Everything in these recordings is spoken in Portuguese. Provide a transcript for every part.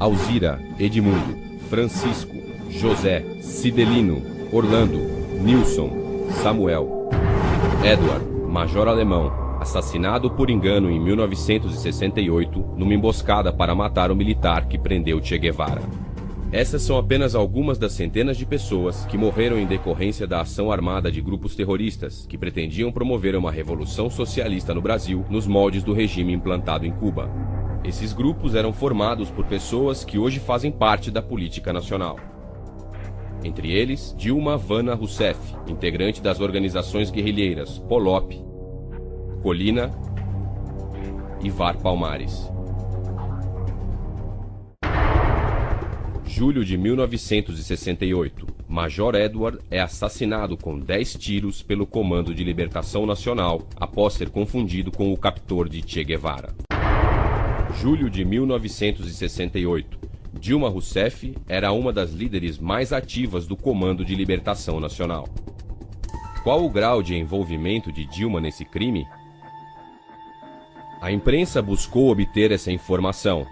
Alzira, Edmundo, Francisco, José, Cidelino, Orlando, Nilson, Samuel. Edward, major alemão, assassinado por engano em 1968 numa emboscada para matar o militar que prendeu Che Guevara. Essas são apenas algumas das centenas de pessoas que morreram em decorrência da ação armada de grupos terroristas que pretendiam promover uma revolução socialista no Brasil nos moldes do regime implantado em Cuba. Esses grupos eram formados por pessoas que hoje fazem parte da política nacional. Entre eles, Dilma Havana Rousseff, integrante das organizações guerrilheiras Polop, Colina e VAR Palmares. Julho de 1968, Major Edward é assassinado com 10 tiros pelo Comando de Libertação Nacional após ser confundido com o captor de Che Guevara. Julho de 1968, Dilma Rousseff era uma das líderes mais ativas do Comando de Libertação Nacional. Qual o grau de envolvimento de Dilma nesse crime? A imprensa buscou obter essa informação,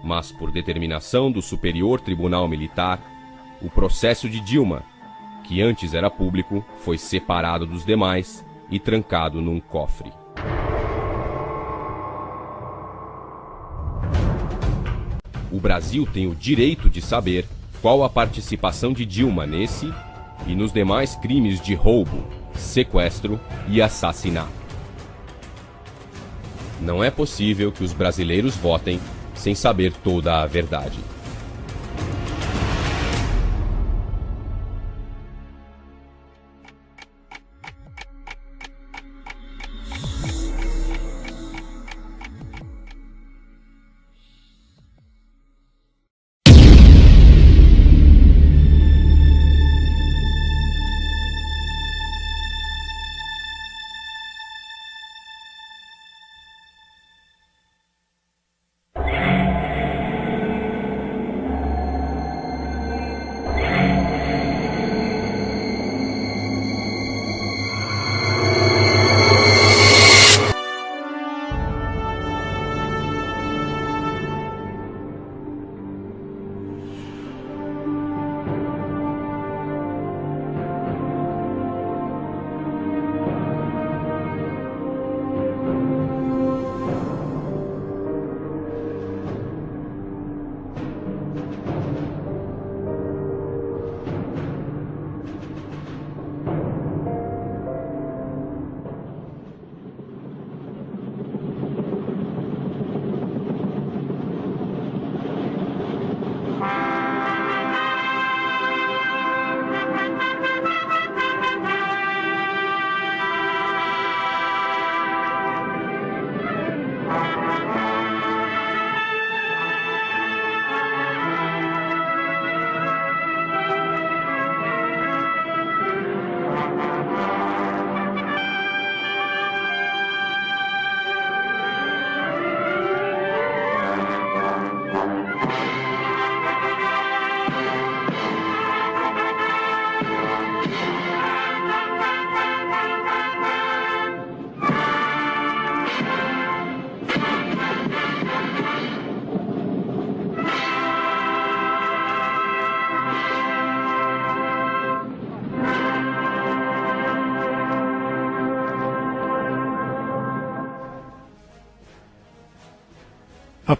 mas por determinação do Superior Tribunal Militar, o processo de Dilma, que antes era público, foi separado dos demais e trancado num cofre. O Brasil tem o direito de saber qual a participação de Dilma nesse e nos demais crimes de roubo, sequestro e assassinato. Não é possível que os brasileiros votem sem saber toda a verdade.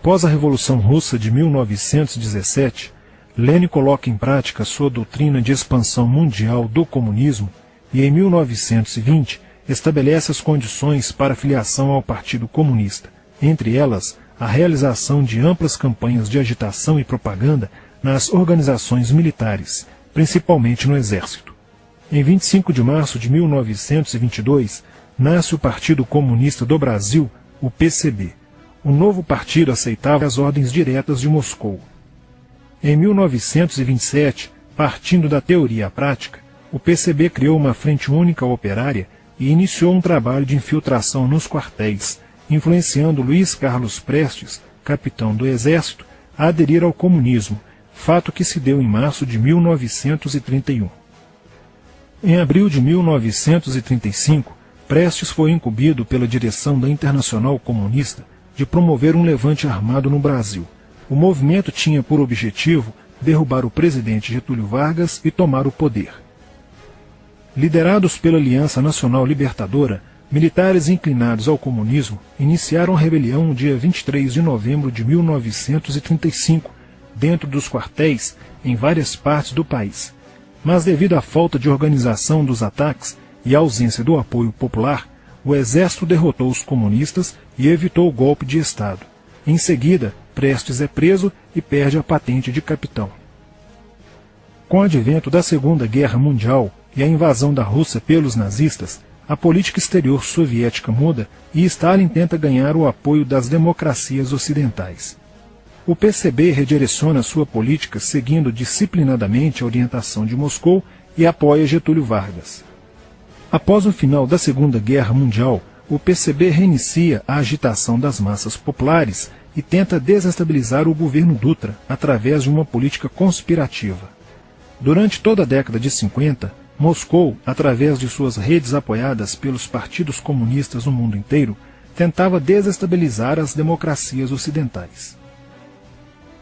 Após a Revolução Russa de 1917, Lenin coloca em prática sua doutrina de expansão mundial do comunismo e, em 1920, estabelece as condições para a filiação ao Partido Comunista, entre elas a realização de amplas campanhas de agitação e propaganda nas organizações militares, principalmente no Exército. Em 25 de março de 1922, nasce o Partido Comunista do Brasil, o PCB. O novo partido aceitava as ordens diretas de Moscou. Em 1927, partindo da teoria à prática, o PCB criou uma frente única operária e iniciou um trabalho de infiltração nos quartéis, influenciando Luiz Carlos Prestes, capitão do Exército, a aderir ao comunismo, fato que se deu em março de 1931. Em abril de 1935, Prestes foi incumbido pela direção da Internacional Comunista de promover um levante armado no Brasil, O movimento tinha por objetivo derrubar o presidente Getúlio Vargas e tomar o poder. Liderados pela Aliança Nacional Libertadora, militares inclinados ao comunismo iniciaram a rebelião no dia 23 de novembro de 1935, dentro dos quartéis em várias partes do país. Mas devido à falta de organização dos ataques e à ausência do apoio popular, o exército derrotou os comunistas e evitou o golpe de Estado. Em seguida, Prestes é preso e perde a patente de capitão. Com o advento da Segunda Guerra Mundial e a invasão da Rússia pelos nazistas, a política exterior soviética muda e Stalin tenta ganhar o apoio das democracias ocidentais. O PCB redireciona sua política seguindo disciplinadamente a orientação de Moscou e apoia Getúlio Vargas. Após o final da Segunda Guerra Mundial, o PCB reinicia a agitação das massas populares e tenta desestabilizar o governo Dutra através de uma política conspirativa. Durante toda a década de 50, Moscou, através de suas redes apoiadas pelos partidos comunistas no mundo inteiro, tentava desestabilizar as democracias ocidentais.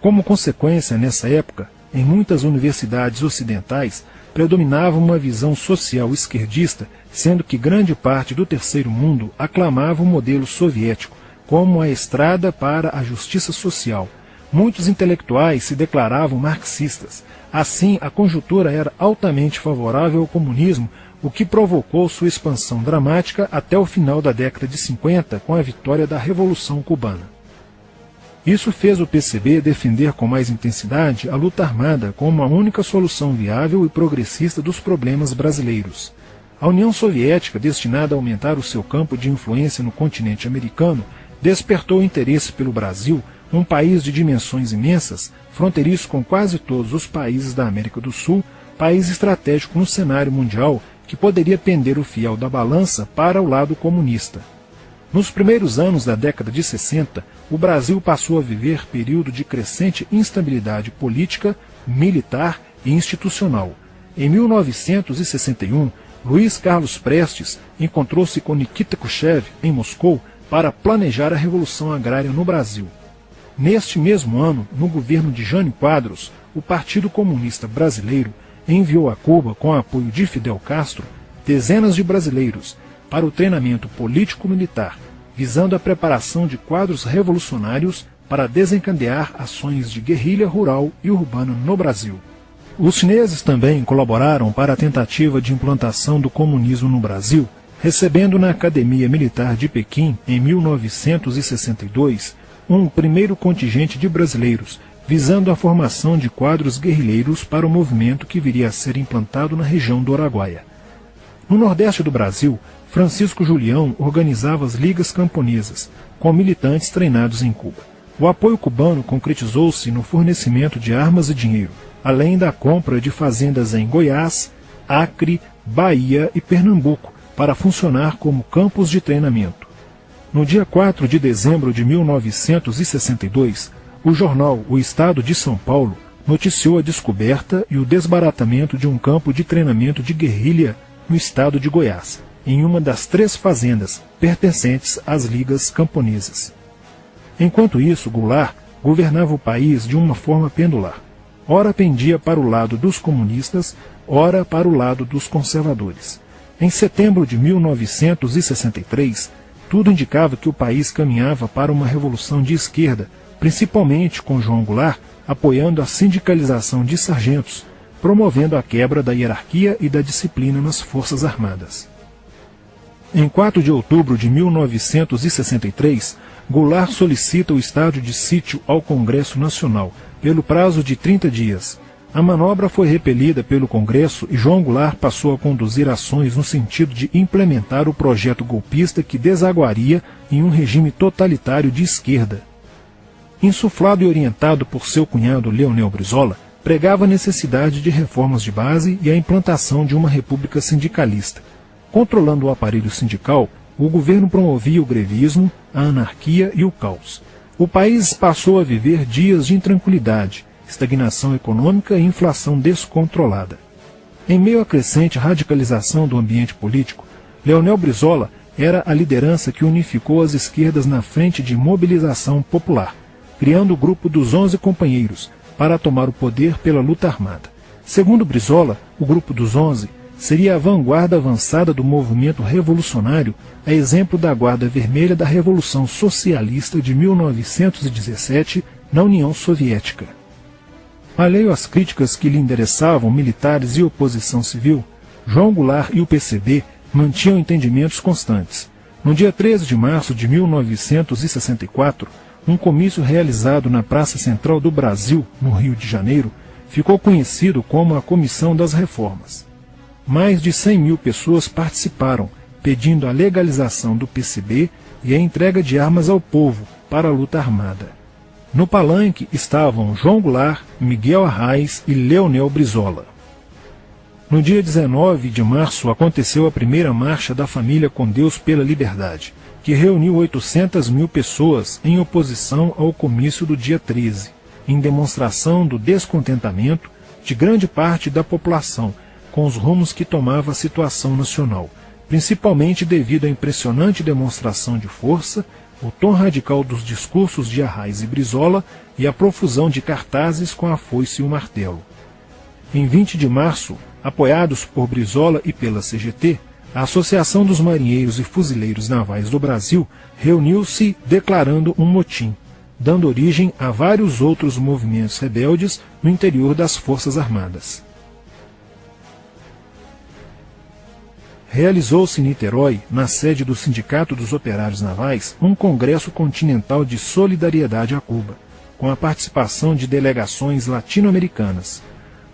Como consequência, nessa época, em muitas universidades ocidentais, predominava uma visão social esquerdista, sendo que grande parte do terceiro mundo aclamava o modelo soviético como a estrada para a justiça social. Muitos intelectuais se declaravam marxistas. Assim, a conjuntura era altamente favorável ao comunismo, o que provocou sua expansão dramática até o final da década de 50, com a vitória da Revolução Cubana. Isso fez o PCB defender com mais intensidade a luta armada como a única solução viável e progressista dos problemas brasileiros. A União Soviética, destinada a aumentar o seu campo de influência no continente americano, despertou interesse pelo Brasil, um país de dimensões imensas, fronteiriço com quase todos os países da América do Sul, país estratégico no cenário mundial que poderia pender o fiel da balança para o lado comunista. Nos primeiros anos da década de 60, o Brasil passou a viver período de crescente instabilidade política, militar e institucional. Em 1961, Luiz Carlos Prestes encontrou-se com Nikita Khrushchev em Moscou para planejar a Revolução Agrária no Brasil. Neste mesmo ano, no governo de Jânio Quadros, o Partido Comunista Brasileiro enviou a Cuba, com apoio de Fidel Castro, dezenas de brasileiros para o treinamento político-militar, visando a preparação de quadros revolucionários para desencadear ações de guerrilha rural e urbana no Brasil. Os chineses também colaboraram para a tentativa de implantação do comunismo no Brasil, recebendo na Academia Militar de Pequim, em 1962, um primeiro contingente de brasileiros, visando a formação de quadros guerrilheiros para o movimento que viria a ser implantado na região do Araguaia. No nordeste do Brasil, Francisco Julião organizava as ligas camponesas, com militantes treinados em Cuba. O apoio cubano concretizou-se no fornecimento de armas e dinheiro, além da compra de fazendas em Goiás, Acre, Bahia e Pernambuco, para funcionar como campos de treinamento. No dia 4 de dezembro de 1962, o jornal O Estado de São Paulo noticiou a descoberta e o desbaratamento de um campo de treinamento de guerrilha no estado de Goiás, em uma das 3 fazendas pertencentes às ligas camponesas. Enquanto isso, Goulart governava o país de uma forma pendular. Ora pendia para o lado dos comunistas, ora para o lado dos conservadores. Em setembro de 1963, tudo indicava que o país caminhava para uma revolução de esquerda, principalmente com João Goulart apoiando a sindicalização de sargentos, promovendo a quebra da hierarquia e da disciplina nas Forças Armadas. Em 4 de outubro de 1963, Goulart solicita o estado de sítio ao Congresso Nacional, pelo prazo de 30 dias. A manobra foi repelida pelo Congresso e João Goulart passou a conduzir ações no sentido de implementar o projeto golpista que desaguaria em um regime totalitário de esquerda. Insuflado e orientado por seu cunhado Leonel Brizola, pregava a necessidade de reformas de base e a implantação de uma república sindicalista. Controlando o aparelho sindical, o governo promovia o grevismo, a anarquia e o caos. O país passou a viver dias de intranquilidade, estagnação econômica e inflação descontrolada. Em meio à crescente radicalização do ambiente político, Leonel Brizola era a liderança que unificou as esquerdas na frente de mobilização popular. criando o grupo dos 11 companheiros para tomar o poder pela luta armada. Segundo Brizola, o grupo dos 11 seria a vanguarda avançada do movimento revolucionário, a exemplo da Guarda Vermelha da Revolução Socialista de 1917 na União Soviética. Alheio às críticas que lhe endereçavam militares e oposição civil, João Goulart e o PCB mantinham entendimentos constantes. No dia 13 de março de 1964, um comício realizado na Praça Central do Brasil, no Rio de Janeiro, ficou conhecido como a Comissão das Reformas. Mais de 100 mil pessoas participaram, pedindo a legalização do PCB e a entrega de armas ao povo para a luta armada. No palanque estavam João Goulart, Miguel Arraes e Leonel Brizola. No dia 19 de março aconteceu a primeira Marcha da Família com Deus pela Liberdade, que reuniu 800 mil pessoas em oposição ao comício do dia 13, em demonstração do descontentamento de grande parte da população com os rumos que tomava a situação nacional, principalmente devido à impressionante demonstração de força, o tom radical dos discursos de Arraes e Brizola e a profusão de cartazes com a foice e o martelo. Em 20 de março, apoiados por Brizola e pela CGT, a Associação dos Marinheiros e Fuzileiros Navais do Brasil reuniu-se declarando um motim, dando origem a vários outros movimentos rebeldes no interior das Forças Armadas. Realizou-se em Niterói, na sede do Sindicato dos Operários Navais, um congresso continental de solidariedade a Cuba, com a participação de delegações latino-americanas.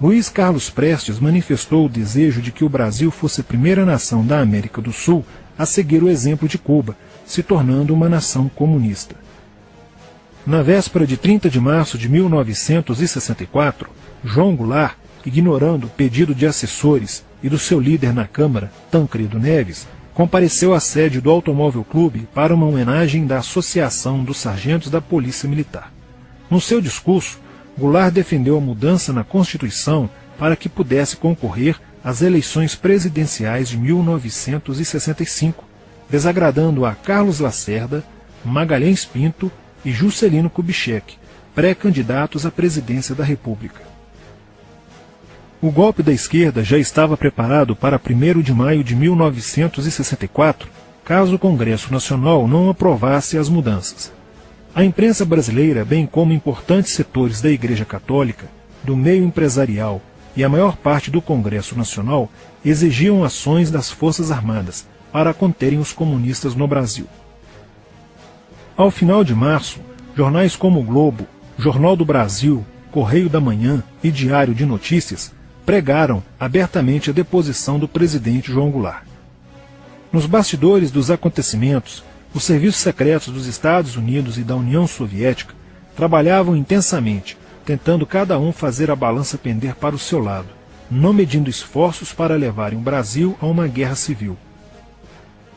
Luiz Carlos Prestes manifestou o desejo de que o Brasil fosse a primeira nação da América do Sul a seguir o exemplo de Cuba, se tornando uma nação comunista. Na véspera de 30 de março de 1964, João Goulart, ignorando o pedido de assessores e do seu líder na Câmara, Tancredo Neves, compareceu à sede do Automóvel Clube para uma homenagem da Associação dos Sargentos da Polícia Militar. No seu discurso, Goulart defendeu a mudança na Constituição para que pudesse concorrer às eleições presidenciais de 1965, desagradando a Carlos Lacerda, Magalhães Pinto e Juscelino Kubitschek, pré-candidatos à presidência da República. O golpe da esquerda já estava preparado para 1º de maio de 1964, caso o Congresso Nacional não aprovasse as mudanças. A imprensa brasileira, bem como importantes setores da Igreja Católica, do meio empresarial e a maior parte do Congresso Nacional exigiam ações das Forças Armadas para conterem os comunistas no Brasil. Ao final de março, jornais como o Globo, Jornal do Brasil, Correio da Manhã e Diário de Notícias pregaram abertamente a deposição do presidente João Goulart. Nos bastidores dos acontecimentos, os serviços secretos dos Estados Unidos e da União Soviética trabalhavam intensamente, tentando cada um fazer a balança pender para o seu lado, não medindo esforços para levarem o Brasil a uma guerra civil.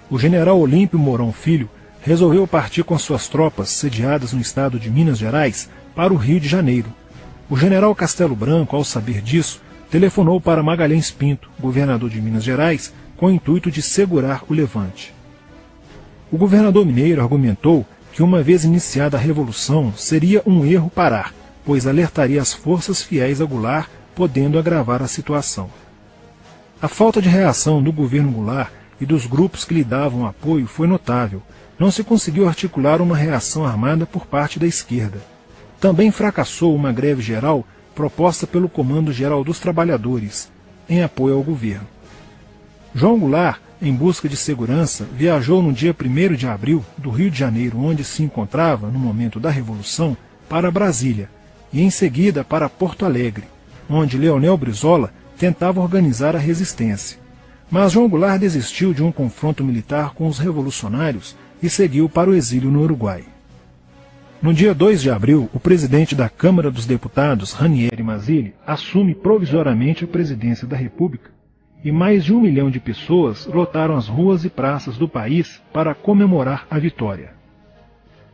O general Olímpio Mourão Filho resolveu partir com suas tropas sediadas no estado de Minas Gerais para o Rio de Janeiro. O general Castelo Branco, ao saber disso, telefonou para Magalhães Pinto, governador de Minas Gerais, com o intuito de segurar o levante. O governador mineiro argumentou que, uma vez iniciada a revolução, seria um erro parar, pois alertaria as forças fiéis a Goulart, podendo agravar a situação. A falta de reação do governo Goulart e dos grupos que lhe davam apoio foi notável. Não se conseguiu articular uma reação armada por parte da esquerda. Também fracassou uma greve geral proposta pelo Comando Geral dos Trabalhadores, em apoio ao governo. João Goulart, em busca de segurança, viajou no dia 1º de abril do Rio de Janeiro, onde se encontrava no momento da Revolução, para Brasília, e em seguida para Porto Alegre, onde Leonel Brizola tentava organizar a resistência. Mas João Goulart desistiu de um confronto militar com os revolucionários e seguiu para o exílio no Uruguai. No dia 2 de abril, o presidente da Câmara dos Deputados, Ranieri Mazzilli, assume provisoriamente a presidência da República e mais de 1 milhão de pessoas lotaram as ruas e praças do país para comemorar a vitória.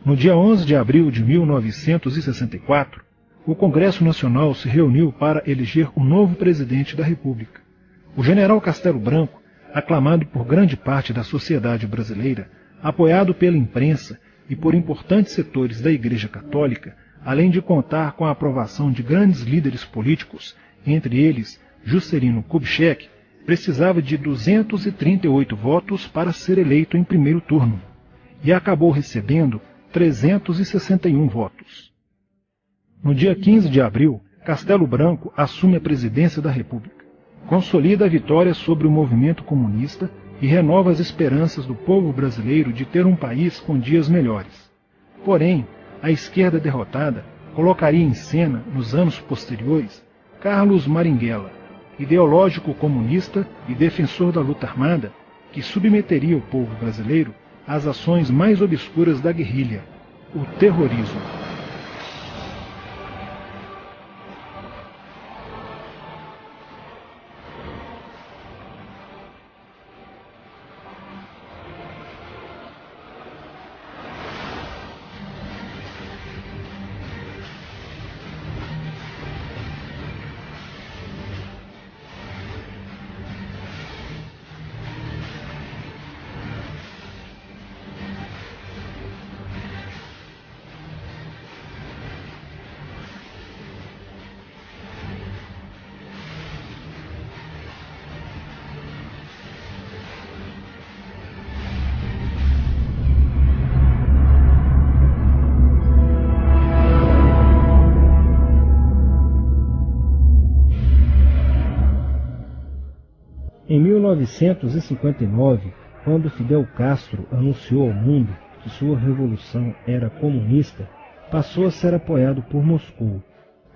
No dia 11 de abril de 1964, o Congresso Nacional se reuniu para eleger o novo presidente da República. O general Castelo Branco, aclamado por grande parte da sociedade brasileira, apoiado pela imprensa e por importantes setores da Igreja Católica, além de contar com a aprovação de grandes líderes políticos, entre eles Juscelino Kubitschek, precisava de 238 votos para ser eleito em primeiro turno, e acabou recebendo 361 votos. No dia 15 de abril, Castelo Branco assume a presidência da República, consolida a vitória sobre o movimento comunista e renova as esperanças do povo brasileiro de ter um país com dias melhores. Porém, a esquerda derrotada colocaria em cena, nos anos posteriores, Carlos Marighella, ideológico comunista e defensor da luta armada, que submeteria o povo brasileiro às ações mais obscuras da guerrilha, o terrorismo. Em 1959, quando Fidel Castro anunciou ao mundo que sua revolução era comunista, passou a ser apoiado por Moscou.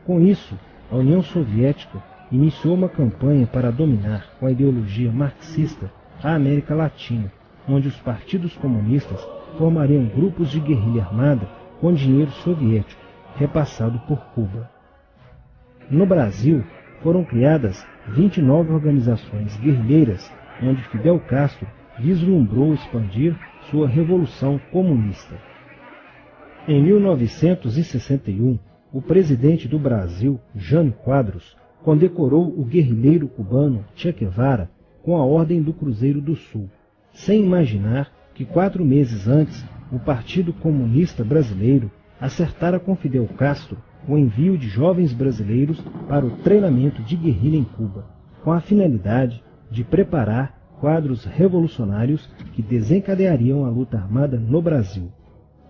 Com isso, a União Soviética iniciou uma campanha para dominar com a ideologia marxista a América Latina, onde os partidos comunistas formariam grupos de guerrilha armada com dinheiro soviético, repassado por Cuba. No Brasil, foram criadas 29 organizações guerrilheiras, onde Fidel Castro vislumbrou expandir sua revolução comunista. Em 1961, o presidente do Brasil, Jânio Quadros, condecorou o guerrilheiro cubano Che Guevara com a Ordem do Cruzeiro do Sul, sem imaginar que 4 meses antes o Partido Comunista Brasileiro acertara com Fidel Castro o envio de jovens brasileiros para o treinamento de guerrilha em Cuba, com a finalidade de preparar quadros revolucionários que desencadeariam a luta armada no Brasil.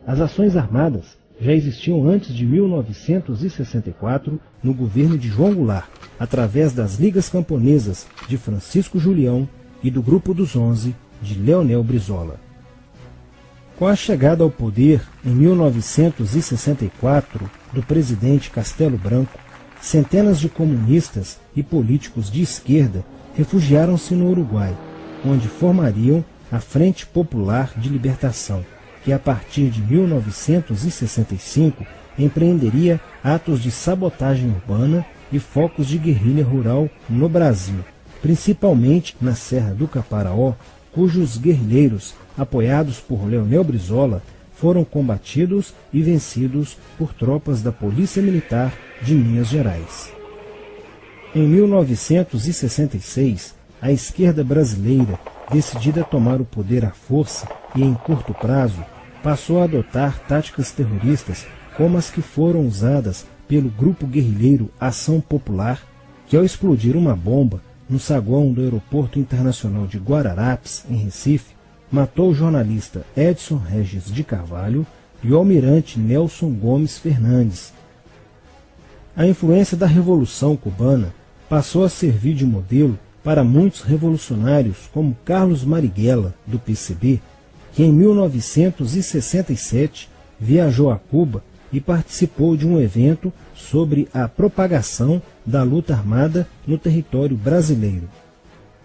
As ações armadas já existiam antes de 1964 no governo de João Goulart, através das Ligas Camponesas de Francisco Julião e do Grupo dos 11 de Leonel Brizola. Com a chegada ao poder, em 1964, do presidente Castelo Branco, centenas de comunistas e políticos de esquerda refugiaram-se no Uruguai, onde formariam a Frente Popular de Libertação, que a partir de 1965 empreenderia atos de sabotagem urbana e focos de guerrilha rural no Brasil, principalmente na Serra do Caparaó, cujos guerrilheiros, apoiados por Leonel Brizola, foram combatidos e vencidos por tropas da Polícia Militar de Minas Gerais. Em 1966, a esquerda brasileira, decidida a tomar o poder à força e em curto prazo, passou a adotar táticas terroristas como as que foram usadas pelo grupo guerrilheiro Ação Popular, que ao explodir uma bomba no saguão do Aeroporto Internacional de Guararapes, em Recife, matou o jornalista Edson Regis de Carvalho e o almirante Nelson Gomes Fernandes. A influência da Revolução Cubana passou a servir de modelo para muitos revolucionários como Carlos Marighella, do PCB, que em 1967 viajou a Cuba e participou de um evento sobre a propagação da luta armada no território brasileiro.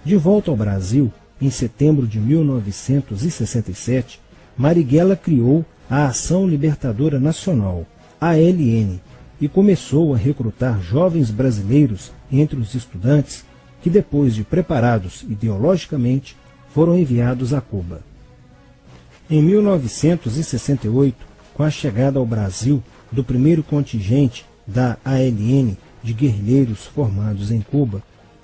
De volta ao Brasil, em setembro de 1967, Marighella criou a Ação Libertadora Nacional, ALN, e começou a recrutar jovens brasileiros entre os estudantes que, depois de preparados ideologicamente, foram enviados a Cuba. Em 1968, com a chegada ao Brasil do primeiro contingente da ALN de guerrilheiros formados em Cuba,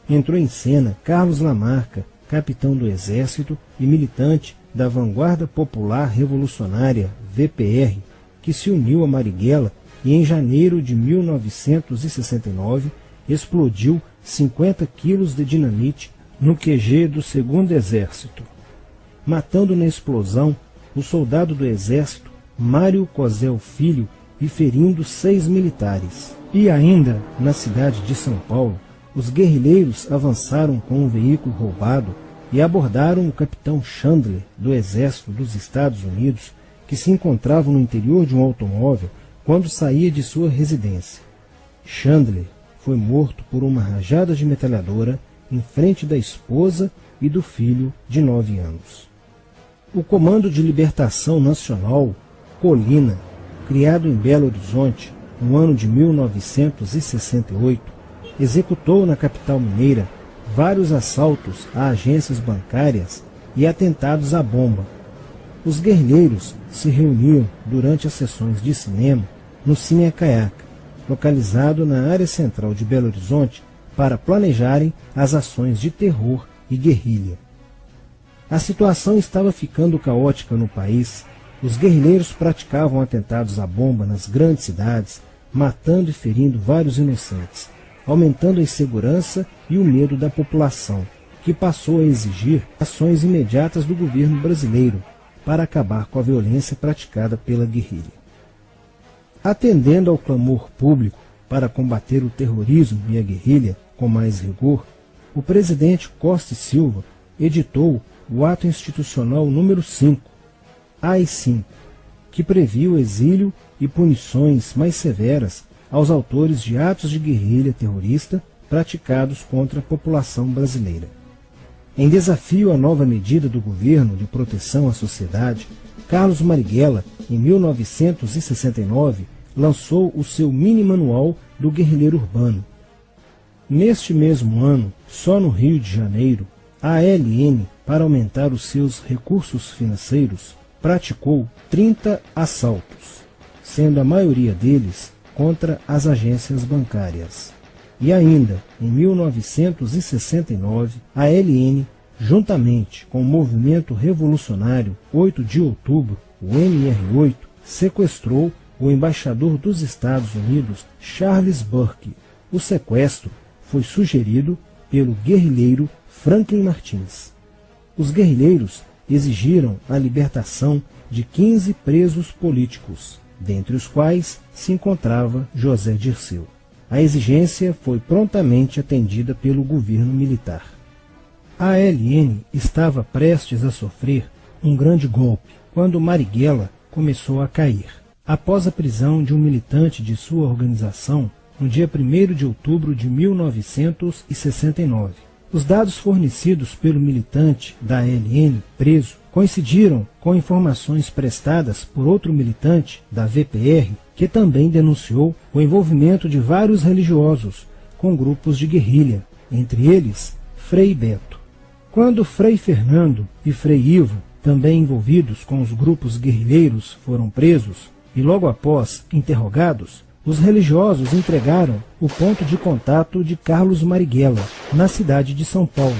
entrou em cena Carlos Lamarca, capitão do Exército e militante da Vanguarda Popular Revolucionária, VPR, que se uniu a Marighella e em janeiro de 1969 explodiu 50 quilos de dinamite no QG do 2º Exército, matando na explosão o soldado do Exército Mário Cosel Filho e ferindo 6 militares. E ainda, na cidade de São Paulo, os guerrilheiros avançaram com um veículo roubado e abordaram o capitão Chandler, do Exército dos Estados Unidos, que se encontrava no interior de um automóvel quando saía de sua residência. Chandler foi morto por uma rajada de metralhadora em frente da esposa e do filho de 9 anos. O Comando de Libertação Nacional, Colina, criado em Belo Horizonte no ano de 1968, executou na capital mineira vários assaltos a agências bancárias e atentados à bomba. Os guerrilheiros se reuniam durante as sessões de cinema no Cine Acaiaca, localizado na área central de Belo Horizonte, para planejarem as ações de terror e guerrilha. A situação estava ficando caótica no país. Os guerrilheiros praticavam atentados à bomba nas grandes cidades, matando e ferindo vários inocentes, aumentando a insegurança e o medo da população, que passou a exigir ações imediatas do governo brasileiro para acabar com a violência praticada pela guerrilha. Atendendo ao clamor público para combater o terrorismo e a guerrilha com mais rigor, o presidente Costa e Silva editou o Ato Institucional número 5, AI-5, que previa o exílio e punições mais severas aos autores de atos de guerrilha terrorista praticados contra a população brasileira. Em desafio à nova medida do governo de proteção à sociedade, Carlos Marighella, em 1969, lançou o seu mini-manual do guerrilheiro urbano. Neste mesmo ano, só no Rio de Janeiro, a ALN, para aumentar os seus recursos financeiros, praticou 30 assaltos, sendo a maioria deles contra as agências bancárias. E ainda, em 1969, a ALN, juntamente com o movimento revolucionário 8 de outubro, o MR8, sequestrou o embaixador dos Estados Unidos, Charles Burke. O sequestro foi sugerido pelo guerrilheiro Franklin Martins. Os guerrilheiros exigiram a libertação de 15 presos políticos, dentre os quais se encontrava José Dirceu. A exigência foi prontamente atendida pelo governo militar. A ALN estava prestes a sofrer um grande golpe quando Marighella começou a cair. Após a prisão de um militante de sua organização, no dia 1º de outubro de 1969. Os dados fornecidos pelo militante da ALN preso coincidiram com informações prestadas por outro militante da VPR, que também denunciou o envolvimento de vários religiosos com grupos de guerrilha, entre eles Frei Beto. Quando Frei Fernando e Frei Ivo, também envolvidos com os grupos guerrilheiros, foram presos e logo após interrogados, os religiosos entregaram o ponto de contato de Carlos Marighella, na cidade de São Paulo.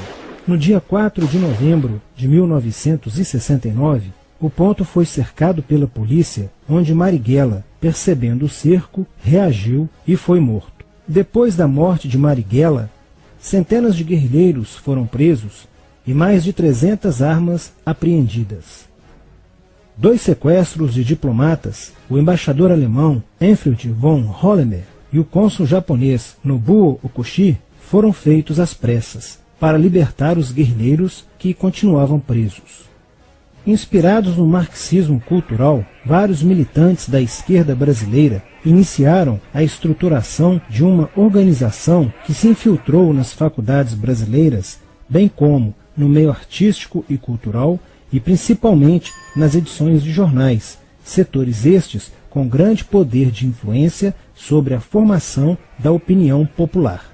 No dia 4 de novembro de 1969, o ponto foi cercado pela polícia, onde Marighella, percebendo o cerco, reagiu e foi morto. Depois da morte de Marighella, centenas de guerrilheiros foram presos e mais de 300 armas apreendidas. 2 sequestros de diplomatas, o embaixador alemão Enfried von Hollemer e o cônsul japonês Nobuo Okushi, foram feitos às pressas, para libertar os guerrilheiros que continuavam presos. Inspirados no marxismo cultural, vários militantes da esquerda brasileira iniciaram a estruturação de uma organização que se infiltrou nas faculdades brasileiras, bem como no meio artístico e cultural, e principalmente nas edições de jornais, setores estes com grande poder de influência sobre a formação da opinião popular.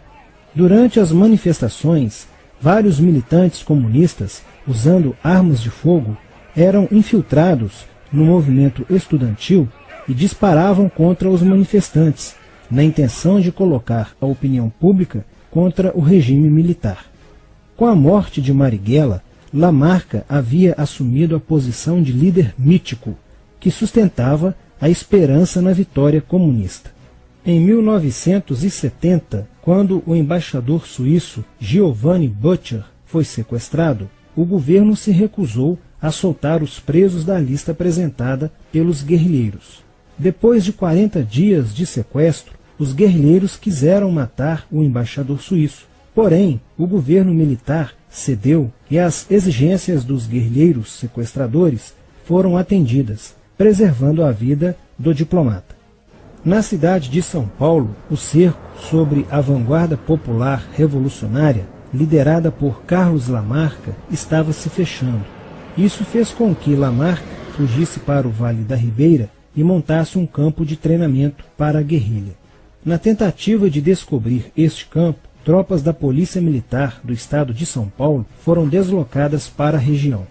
Durante as manifestações, vários militantes comunistas, usando armas de fogo, eram infiltrados no movimento estudantil e disparavam contra os manifestantes, na intenção de colocar a opinião pública contra o regime militar. Com a morte de Marighella, Lamarca havia assumido a posição de líder mítico, que sustentava a esperança na vitória comunista. Em 1970, quando o embaixador suíço Giovanni Butcher foi sequestrado, o governo se recusou a soltar os presos da lista apresentada pelos guerrilheiros. Depois de 40 dias de sequestro, os guerrilheiros quiseram matar o embaixador suíço. Porém, o governo militar cedeu e as exigências dos guerrilheiros sequestradores foram atendidas, preservando a vida do diplomata. Na cidade de São Paulo, o cerco sobre a vanguarda popular revolucionária, liderada por Carlos Lamarca, estava se fechando. Isso fez com que Lamarca fugisse para o Vale da Ribeira e montasse um campo de treinamento para a guerrilha. Na tentativa de descobrir este campo, tropas da Polícia Militar do estado de São Paulo foram deslocadas para a região.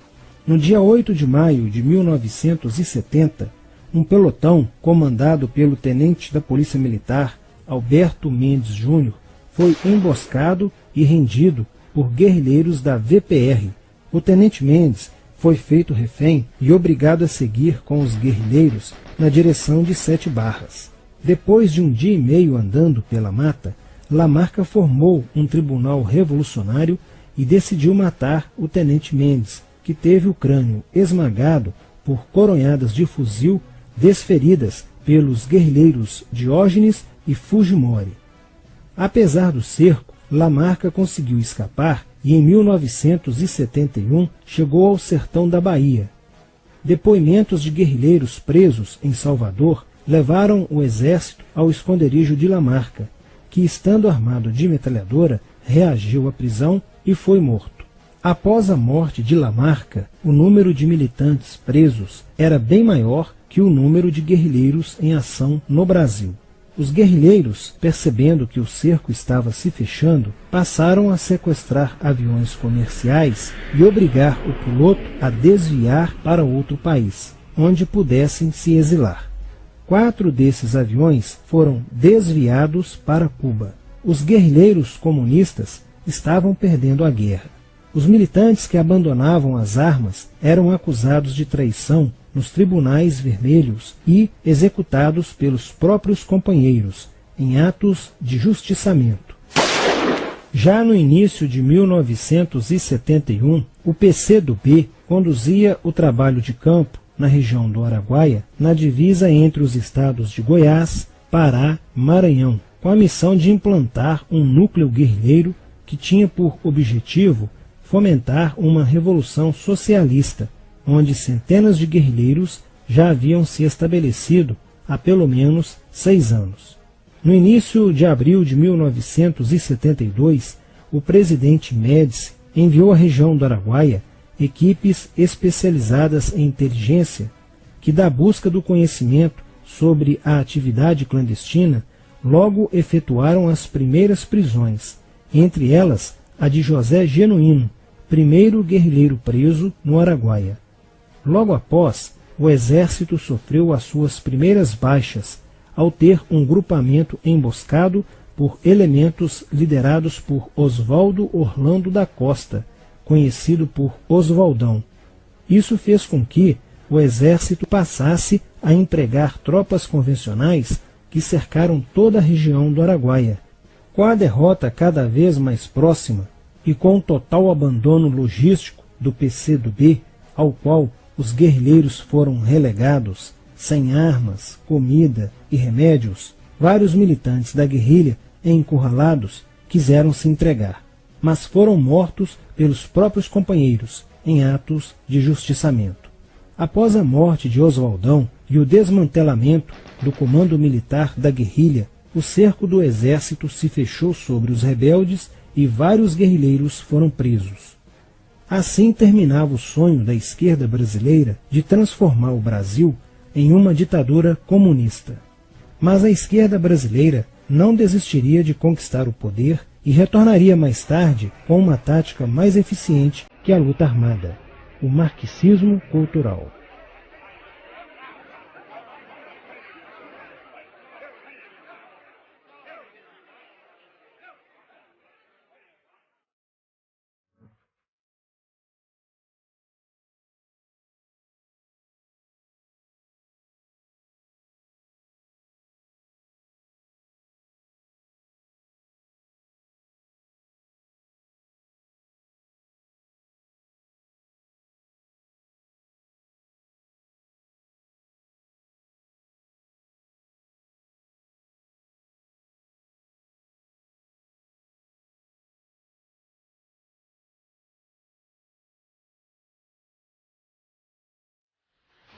No dia 8 de maio de 1970, um pelotão comandado pelo tenente da Polícia Militar, Alberto Mendes Júnior, foi emboscado e rendido por guerrilheiros da VPR. O tenente Mendes foi feito refém e obrigado a seguir com os guerrilheiros na direção de Sete Barras. Depois de um dia e meio andando pela mata, Lamarca formou um tribunal revolucionário e decidiu matar o tenente Mendes, que teve o crânio esmagado por coronhadas de fuzil desferidas pelos guerrilheiros Diógenes e Fujimori. Apesar do cerco, Lamarca conseguiu escapar e em 1971 chegou ao sertão da Bahia. Depoimentos de guerrilheiros presos em Salvador levaram o exército ao esconderijo de Lamarca, que, estando armado de metralhadora, reagiu à prisão e foi morto. Após a morte de Lamarca, o número de militantes presos era bem maior que o número de guerrilheiros em ação no Brasil. Os guerrilheiros, percebendo que o cerco estava se fechando, passaram a sequestrar aviões comerciais e obrigar o piloto a desviar para outro país, onde pudessem se exilar. 4 desses aviões foram desviados para Cuba. Os guerrilheiros comunistas estavam perdendo a guerra. Os militantes que abandonavam as armas eram acusados de traição nos tribunais vermelhos e executados pelos próprios companheiros, em atos de justiçamento. Já no início de 1971, o PCdoB conduzia o trabalho de campo na região do Araguaia, na divisa entre os estados de Goiás, Pará e Maranhão, com a missão de implantar um núcleo guerrilheiro que tinha por objetivo fomentar uma revolução socialista, onde centenas de guerrilheiros já haviam se estabelecido há pelo menos 6 anos. No início de abril de 1972, o presidente Médici enviou à região do Araguaia equipes especializadas em inteligência que, da busca do conhecimento sobre a atividade clandestina, logo efetuaram as primeiras prisões, entre elas a de José Genuíno, primeiro guerrilheiro preso no Araguaia. Logo após, o exército sofreu as suas primeiras baixas, ao ter um grupamento emboscado por elementos liderados por Oswaldo Orlando da Costa, conhecido por Oswaldão. Isso fez com que o exército passasse a empregar tropas convencionais que cercaram toda a região do Araguaia. Com a derrota cada vez mais próxima e com o total abandono logístico do PCdoB, ao qual os guerrilheiros foram relegados, sem armas, comida e remédios, vários militantes da guerrilha, encurralados, quiseram se entregar, mas foram mortos pelos próprios companheiros em atos de justiçamento. Após a morte de Oswaldão e o desmantelamento do comando militar da guerrilha, o cerco do exército se fechou sobre os rebeldes e vários guerrilheiros foram presos. Assim terminava o sonho da esquerda brasileira de transformar o Brasil em uma ditadura comunista. Mas a esquerda brasileira não desistiria de conquistar o poder e retornaria mais tarde com uma tática mais eficiente que a luta armada: o marxismo cultural.